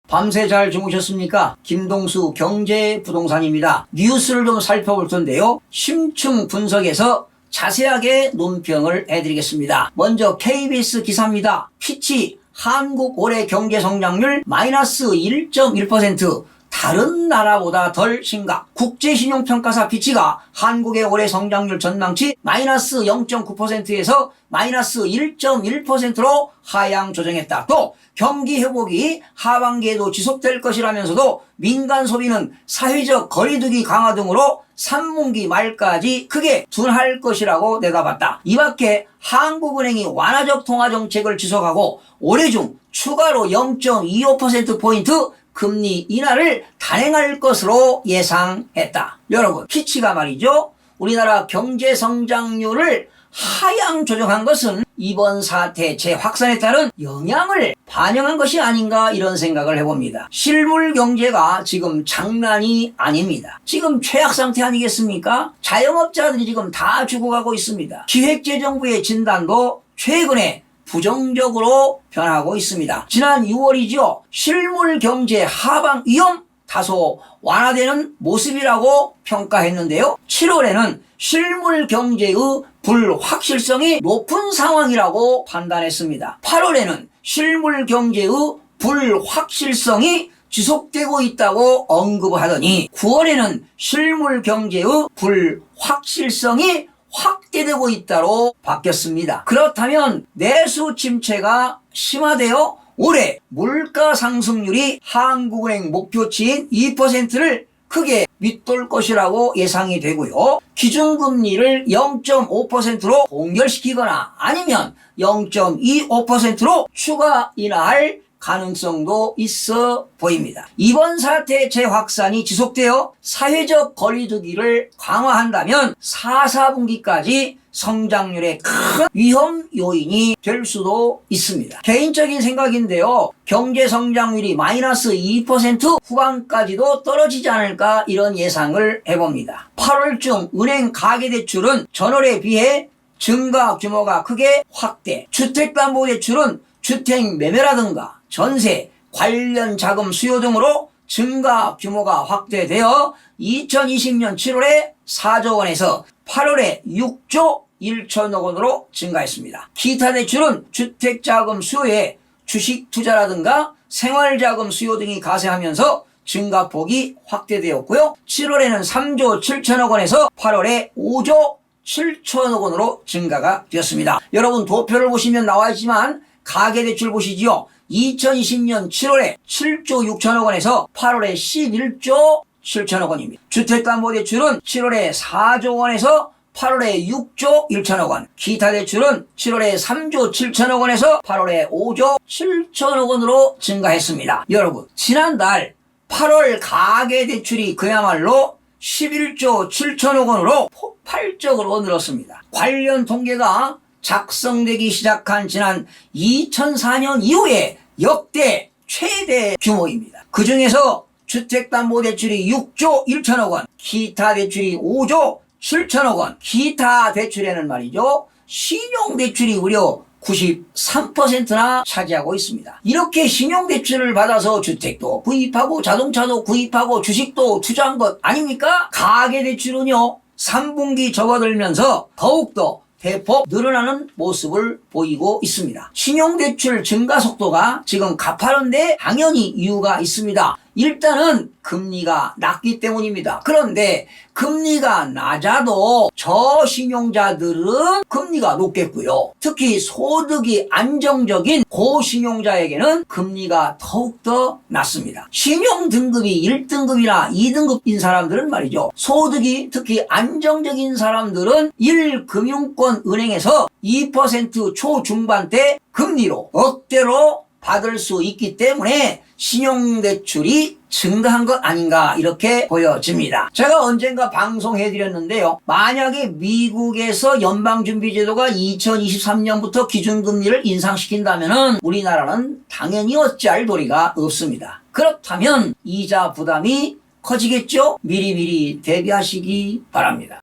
밤새 잘 주무셨습니까? 김동수 경제부동산입니다. 뉴스를 좀 살펴볼 텐데요. 심층 분석에서 자세하게 논평을 해드리겠습니다. 먼저 KBS 기사입니다. 피치 한국 올해 경제성장률 마이너스 1.1%. 다른 나라보다 덜 심각. 국제신용평가사 피치가 한국의 올해 성장률 전망치 마이너스 0.9%에서 마이너스 1.1%로 하향 조정했다. 또 경기 회복이 하반기에도 지속될 것이라면서도 민간 소비는 사회적 거리두기 강화 등으로 3분기 말까지 크게 둔할 것이라고 내다봤다. 이 밖에 한국은행이 완화적 통화정책을 지속하고 올해 중 추가로 0.25%포인트 금리 인하를 단행할 것으로 예상했다. 여러분, 피치가 말이죠. 우리나라 경제 성장률을 하향 조정한 것은 이번 사태 재확산에 따른 영향을 반영한 것이 아닌가 이런 생각을 해봅니다. 실물 경제가 지금 장난이 아닙니다. 지금 최악 상태 아니겠습니까? 자영업자들이 지금 다 죽어가고 있습니다. 기획재정부의 진단도 최근에 부정적으로 변하고 있습니다. 지난 6월이죠. 실물 경제 하방 위험 다소 완화되는 모습이라고 평가했는데요. 7월에는 실물 경제의 불확실성이 높은 상황이라고 판단했습니다. 8월에는 실물 경제의 불확실성이 지속되고 있다고 언급하더니 9월에는 실물 경제의 불확실성이 확대되고 있다로 바뀌었습니다. 그렇다면 내수 침체가 심화되어 올해 물가 상승률이 한국은행 목표치인 2%를 크게 밑돌 것이라고 예상이 되고요. 기준금리를 0.5%로 동결시키거나 아니면 0.25%로 추가 인하할 가능성도 있어 보입니다. 이번 사태 재확산이 지속되어 사회적 거리두기를 강화한다면 4, 4분기까지 성장률에 큰 위험 요인이 될 수도 있습니다. 개인적인 생각인데요. 경제 성장률이 마이너스 2% 후반까지도 떨어지지 않을까 이런 예상을 해봅니다. 8월중 은행 가계대출은 전월에 비해 증가 규모가 크게 확대. 주택담보대출은 주택 매매라든가 전세, 관련 자금 수요 등으로 증가 규모가 확대되어 2020년 7월에 4조 원에서 8월에 6조 1천억 원으로 증가했습니다. 기타 대출은 주택자금 수요에 주식 투자라든가 생활자금 수요 등이 가세하면서 증가폭이 확대되었고요. 7월에는 3조 7천억 원에서 8월에 5조 7천억 원으로 증가가 되었습니다. 여러분 도표를 보시면 나와 있지만 가계대출 보시지요. 2020년 7월에 7조 6천억 원에서 8월에 11조 7천억 원입니다. 주택담보대출은 7월에 4조 원에서 8월에 6조 1천억 원, 기타 대출은 7월에 3조 7천억 원에서 8월에 5조 7천억 원으로 증가했습니다. 여러분, 지난달 8월 가계대출이 그야말로 11조 7천억 원으로 폭발적으로 늘었습니다. 관련 통계가 작성되기 시작한 지난 2004년 이후에 역대 최대 규모입니다. 그 중에서 주택담보대출이 6조 1천억 원, 기타 대출이 5조 7천억 원, 기타 대출에는 말이죠. 신용대출이 무려 93%나 차지하고 있습니다. 이렇게 신용대출을 받아서 주택도 구입하고 자동차도 구입하고 주식도 투자한 것 아닙니까? 가계대출은요. 3분기 접어들면서 더욱더 대폭 늘어나는 모습을 보이고 있습니다. 신용대출 증가 속도가 지금 가파른데 당연히 이유가 있습니다. 일단은 금리가 낮기 때문입니다. 그런데 금리가 낮아도 저신용자들은 금리가 높겠고요. 특히 소득이 안정적인 고신용자에게는 금리가 더욱더 낮습니다. 신용등급이 1등급이나 2등급인 사람들은 말이죠. 소득이 특히 안정적인 사람들은 1금융권 은행에서 2% 초중반대 금리로 억대로 받을 수 있기 때문에 신용대출이 증가한 것 아닌가 이렇게 보여집니다. 제가 언젠가 방송해드렸는데요. 만약에 미국에서 연방준비제도가 2023년부터 기준금리를 인상시킨다면 우리나라는 당연히 어찌할 도리가 없습니다. 그렇다면 이자 부담이 커지겠죠? 미리미리 대비하시기 바랍니다.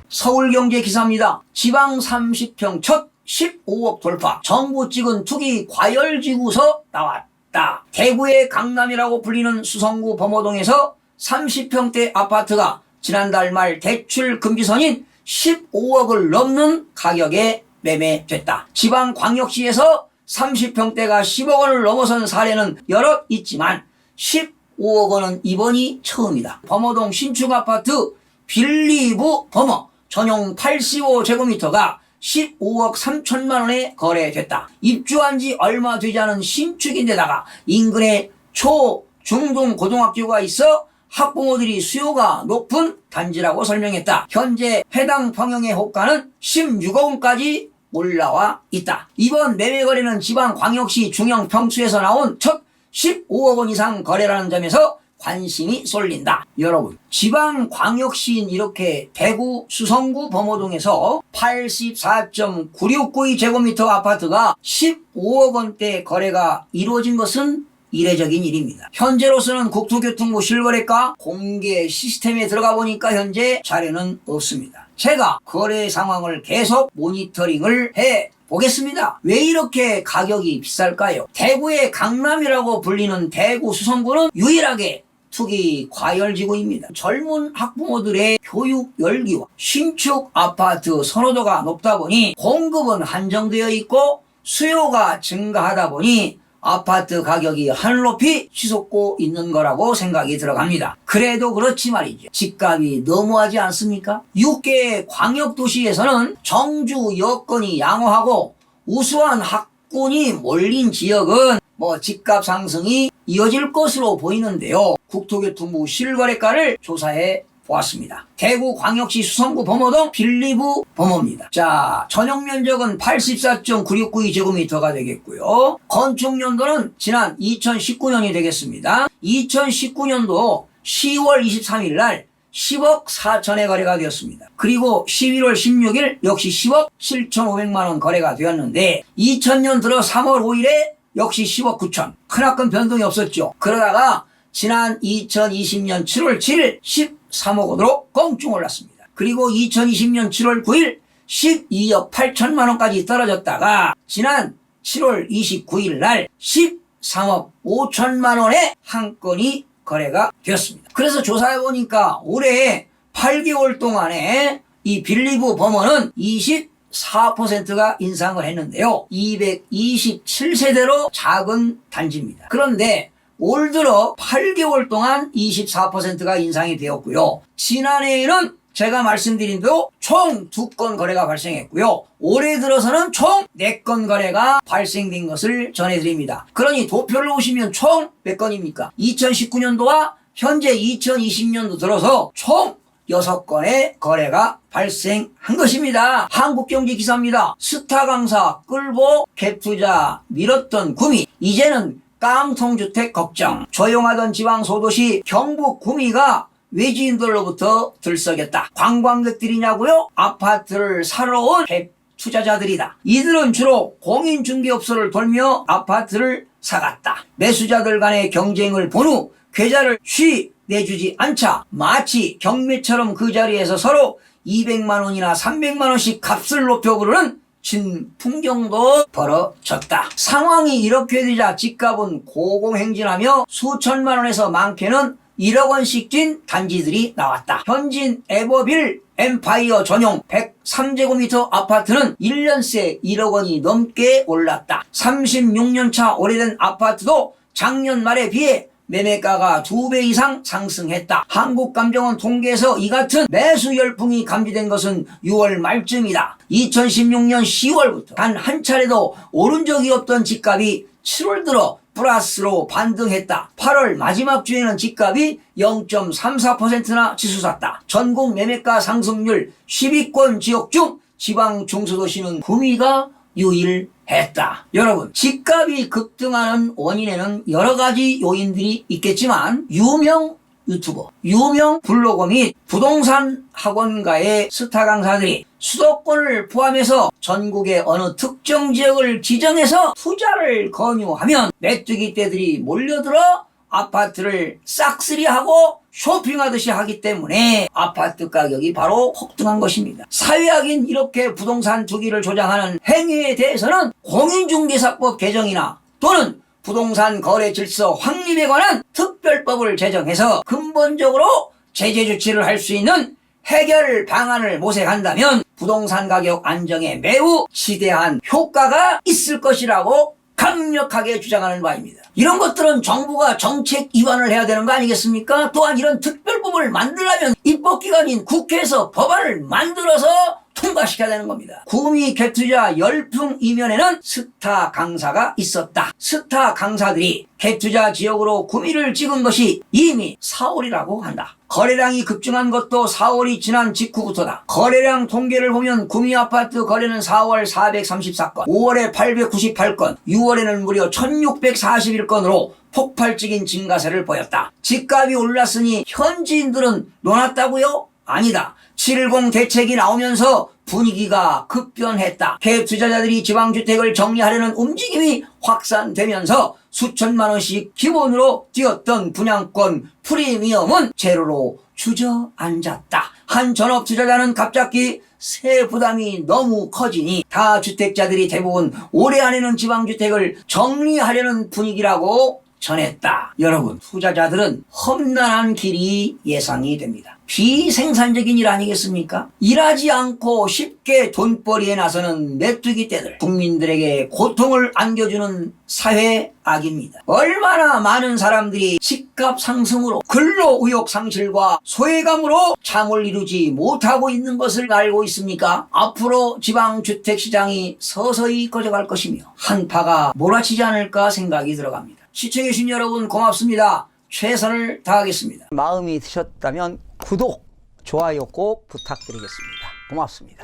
서울경제 기사입니다. 지방 30평 첫 15억 돌파. 정부 찍은 투기 과열지구서 나왔다. 했다. 대구의 강남이라고 불리는 수성구 범어동에서 30평대 아파트가 지난달 말 대출 금지선인 15억을 넘는 가격에 매매됐다. 지방광역시에서 30평대가 10억 원을 넘어선 사례는 여럿 있지만 15억 원은 이번이 처음이다. 범어동 신축 아파트 빌리브 범어 전용 85제곱미터가 15억 3천만 원에 거래됐다. 입주한 지 얼마 되지 않은 신축인데다가 인근에 초, 중등 고등학교가 있어 학부모들이 수요가 높은 단지라고 설명했다. 현재 해당 평형의 호가는 16억 원까지 올라와 있다. 이번 매매 거래는 지방광역시 중형 평수에서 나온 첫 15억 원 이상 거래라는 점에서 관심이 쏠린다. 여러분, 지방광역시인 이렇게 대구 수성구 범어동에서 84.9692제곱미터 아파트가 15억 원대 거래가 이루어진 것은 이례적인 일입니다. 현재로서는 국토교통부 실거래가 공개 시스템에 들어가 보니까 현재 자료는 없습니다. 제가 거래 상황을 계속 모니터링을 해 보겠습니다. 왜 이렇게 가격이 비쌀까요? 대구의 강남이라고 불리는 대구 수성구는 유일하게 투기 과열지구입니다. 젊은 학부모들의 교육 열기와 신축 아파트 선호도가 높다 보니 공급은 한정되어 있고 수요가 증가하다 보니 아파트 가격이 하늘높이 치솟고 있는 거라고 생각이 들어갑니다. 그래도 그렇지 말이죠. 집값이 너무하지 않습니까? 6개 광역도시에서는 정주 여건이 양호하고 우수한 학군이 몰린 지역은 집값 상승이 이어질 것으로 보이는데요. 국토교통부 실거래가를 조사해 보았습니다. 대구광역시 수성구 범어동 빌리브 범어입니다. 자, 전용 면적은 84.9692제곱미터가 되겠고요. 건축 연도는 지난 2019년이 되겠습니다. 2019년도 10월 23일 날 10억 4천에 거래가 되었습니다. 그리고 11월 16일 역시 10억 7,500만 원 거래가 되었는데 2000년 들어 3월 5일에 역시 10억 9천. 크나큰 변동이 없었죠. 그러다가 지난 2020년 7월 7일 13억 원으로 껑충 올랐습니다. 그리고 2020년 7월 9일 12억 8천만 원까지 떨어졌다가 지난 7월 29일 날 13억 5천만 원에 한 건이 거래가 되었습니다. 그래서 조사해보니까 올해 8개월 동안에 이 빌리브 범어는 24%가 인상을 했는데요. 227세대로 작은 단지입니다. 그런데 올 들어 8개월 동안 24%가 인상이 되었고요. 지난해에는 제가 말씀드린 대로 총 2건 거래가 발생했고요. 올해 들어서는 총 4건 거래가 발생된 것을 전해드립니다. 그러니 도표를 보시면 총 몇 건입니까? 2019년도와 현재 2020년도 들어서 총 6건의 거래가 발생한 것입니다. 한국경제기사입니다. 스타 강사 끌고 갭투자 밀었던 구미, 이제는 깡통주택 걱정. 조용하던 지방소도시 경북 구미가 외지인들로부터 들썩였다. 관광객들이냐고요? 아파트를 사러 온 갭 투자자들이다. 이들은 주로 공인중개업소를 돌며 아파트를 사갔다. 매수자들 간의 경쟁을 본 후 계좌를 쉬 내주지 않자 마치 경매처럼 그 자리에서 서로 200만 원이나 300만 원씩 값을 높여 부르는 진풍경도 벌어졌다. 상황이 이렇게 되자 집값은 고공행진하며 수천만 원에서 많게는 1억 원씩 찐 단지들이 나왔다. 현진 에버빌 엠파이어 전용 103제곱미터 아파트는 1년 새 1억 원이 넘게 올랐다. 36년차 오래된 아파트도 작년 말에 비해 매매가가 2배 이상 상승했다. 한국감정원 통계에서 이 같은 매수 열풍이 감지된 것은 6월 말쯤이다. 2016년 10월부터 단 한 차례도 오른 적이 없던 집값이 7월 들어 플러스로 반등했다. 8월 마지막 주에는 집값이 0.34%나 치솟았다. 전국 매매가 상승률 10위권 지역 중 지방 중소도시는 구미가 유일했다. 여러분, 집값이 급등하는 원인에는 여러 가지 요인들이 있겠지만 유명 유튜버, 유명 블로거 및 부동산 학원가의 스타 강사들이 수도권을 포함해서 전국의 어느 특정 지역을 지정해서 투자를 권유하면 메뚜기 떼들이 몰려들어 아파트를 싹쓸이하고 쇼핑하듯이 하기 때문에 아파트 가격이 바로 폭등한 것입니다. 사회학인 이렇게 부동산 투기를 조장하는 행위에 대해서는 공인중개사법 개정이나 또는 부동산 거래 질서 확립에 관한 특별법을 제정해서 근본적으로 제재 조치를 할 수 있는 해결 방안을 모색한다면 부동산 가격 안정에 매우 지대한 효과가 있을 것이라고 강력하게 주장하는 바입니다. 이런 것들은 정부가 정책 입안을 해야 되는 거 아니겠습니까? 또한 이런 특별법을 만들려면 입법기관인 국회에서 법안을 만들어서 통과시켜야 되는 겁니다. 구미 갭투자 열풍 이면에는 스타 강사가 있었다. 스타 강사들이 갭투자 지역으로 구미를 찍은 것이 이미 4월이라고 한다. 거래량이 급증한 것도 4월이 지난 직후부터다. 거래량 통계를 보면 구미 아파트 거래는 4월 434건, 5월에 898건, 6월에는 무려 1641건으로 폭발적인 증가세를 보였다. 집값이 올랐으니 현지인들은 놀았다고요? 아니다. 710 대책이 나오면서 분위기가 급변했다. 갭 투자자들이 지방주택을 정리하려는 움직임이 확산되면서 수천만 원씩 기본으로 뛰었던 분양권 프리미엄은 제로로 주저앉았다. 한 전업 투자자는 갑자기 세 부담이 너무 커지니 다주택자들이 대부분 올해 안에는 지방주택을 정리하려는 분위기라고 전했다. 여러분, 투자자들은 험난한 길이 예상이 됩니다. 비생산적인 일 아니겠습니까? 일하지 않고 쉽게 돈벌이에 나서는 메뚜기 떼들, 국민들에게 고통을 안겨주는 사회 악입니다. 얼마나 많은 사람들이 집값 상승으로 근로 의욕 상실과 소외감으로 잠을 이루지 못하고 있는 것을 알고 있습니까? 앞으로 지방주택시장이 서서히 꺼져갈 것이며 한파가 몰아치지 않을까 생각이 들어갑니다. 시청해주신 여러분 고맙습니다. 최선을 다하겠습니다. 마음이 드셨다면 구독, 좋아요 꼭 부탁드리겠습니다. 고맙습니다.